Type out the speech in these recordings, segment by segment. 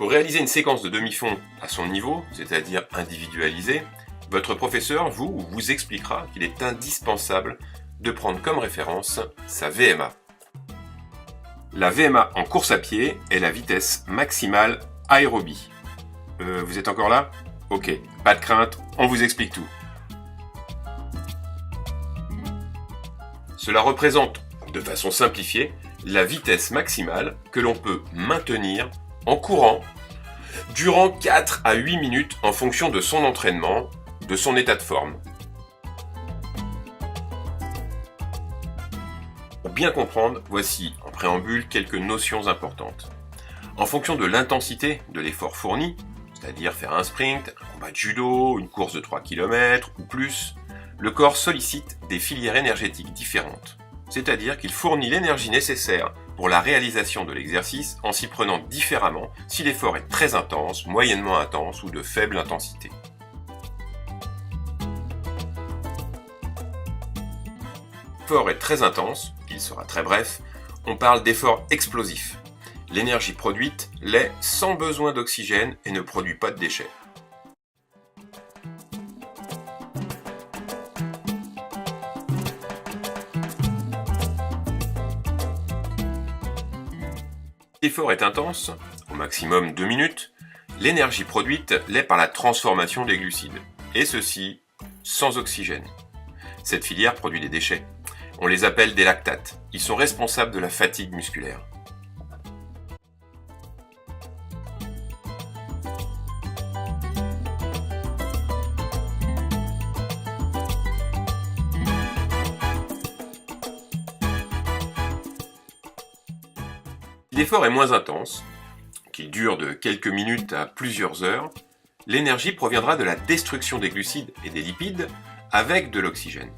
Pour réaliser une séquence de demi-fond à son niveau, c'est-à-dire individualisée, votre professeur vous expliquera qu'il est indispensable de prendre comme référence sa VMA. La VMA en course à pied est la vitesse maximale aérobie. Vous êtes encore là? Ok, pas de crainte, on vous explique tout. Cela représente, de façon simplifiée, la vitesse maximale que l'on peut maintenir en courant durant 4 à 8 minutes en fonction de son entraînement, de son état de forme. Pour bien comprendre, voici en préambule quelques notions importantes. En fonction de l'intensité de l'effort fourni, c'est-à-dire faire un sprint, un combat de judo, une course de 3 km ou plus, le corps sollicite des filières énergétiques différentes, c'est-à-dire qu'il fournit l'énergie nécessaire pour la réalisation de l'exercice en s'y prenant différemment si l'effort est très intense, moyennement intense ou de faible intensité. L'effort est très intense, il sera très bref, on parle d'effort explosif. L'énergie produite l'est sans besoin d'oxygène et ne produit pas de déchets. L'effort est intense, au maximum 2 minutes, l'énergie produite l'est par la transformation des glucides, et ceci sans oxygène. Cette filière produit des déchets. On les appelle des lactates. Ils sont responsables de la fatigue musculaire. Si l'effort est moins intense, qu'il dure de quelques minutes à plusieurs heures, l'énergie proviendra de la destruction des glucides et des lipides avec de l'oxygène.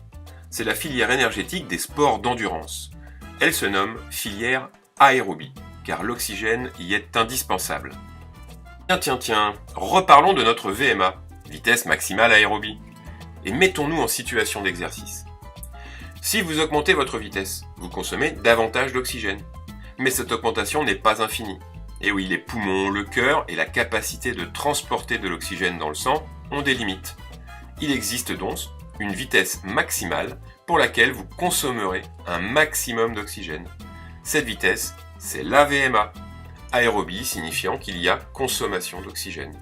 C'est la filière énergétique des sports d'endurance. Elle se nomme filière aérobie, car l'oxygène y est indispensable. Tiens, reparlons de notre VMA, vitesse maximale aérobie, et mettons-nous en situation d'exercice. Si vous augmentez votre vitesse, vous consommez davantage d'oxygène. Mais cette augmentation n'est pas infinie. Et oui, les poumons, le cœur et la capacité de transporter de l'oxygène dans le sang ont des limites. Il existe donc une vitesse maximale pour laquelle vous consommerez un maximum d'oxygène. Cette vitesse, c'est la VMA, aérobie signifiant qu'il y a consommation d'oxygène.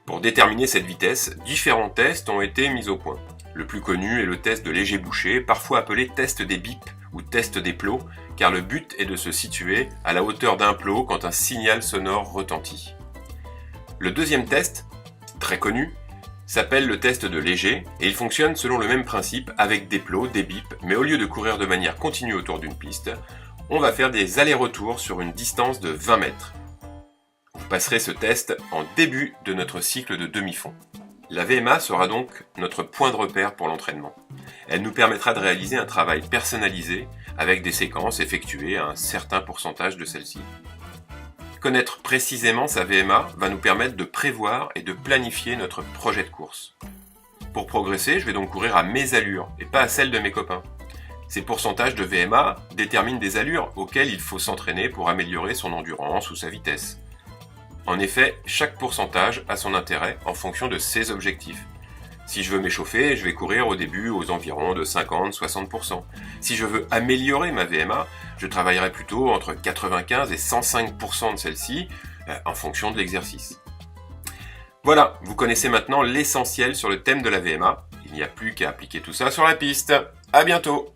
Pour déterminer cette vitesse, différents tests ont été mis au point. Le plus connu est le test de léger bouché, parfois appelé test des bips ou test des plots, car le but est de se situer à la hauteur d'un plot quand un signal sonore retentit. Le deuxième test, très connu, s'appelle le test de léger et il fonctionne selon le même principe avec des plots, des bips, mais au lieu de courir de manière continue autour d'une piste, on va faire des allers-retours sur une distance de 20 mètres. Vous passerez ce test en début de notre cycle de demi-fond. La VMA sera donc notre point de repère pour l'entraînement. Elle nous permettra de réaliser un travail personnalisé avec des séquences effectuées à un certain pourcentage de celles-ci. Connaître précisément sa VMA va nous permettre de prévoir et de planifier notre projet de course. Pour progresser, je vais donc courir à mes allures et pas à celles de mes copains. Ces pourcentages de VMA déterminent des allures auxquelles il faut s'entraîner pour améliorer son endurance ou sa vitesse. En effet, chaque pourcentage a son intérêt en fonction de ses objectifs. Si je veux m'échauffer, je vais courir au début aux environs de 50-60%. Si je veux améliorer ma VMA, je travaillerai plutôt entre 95 et 105% de celle-ci en fonction de l'exercice. Voilà, vous connaissez maintenant l'essentiel sur le thème de la VMA. Il n'y a plus qu'à appliquer tout ça sur la piste. À bientôt!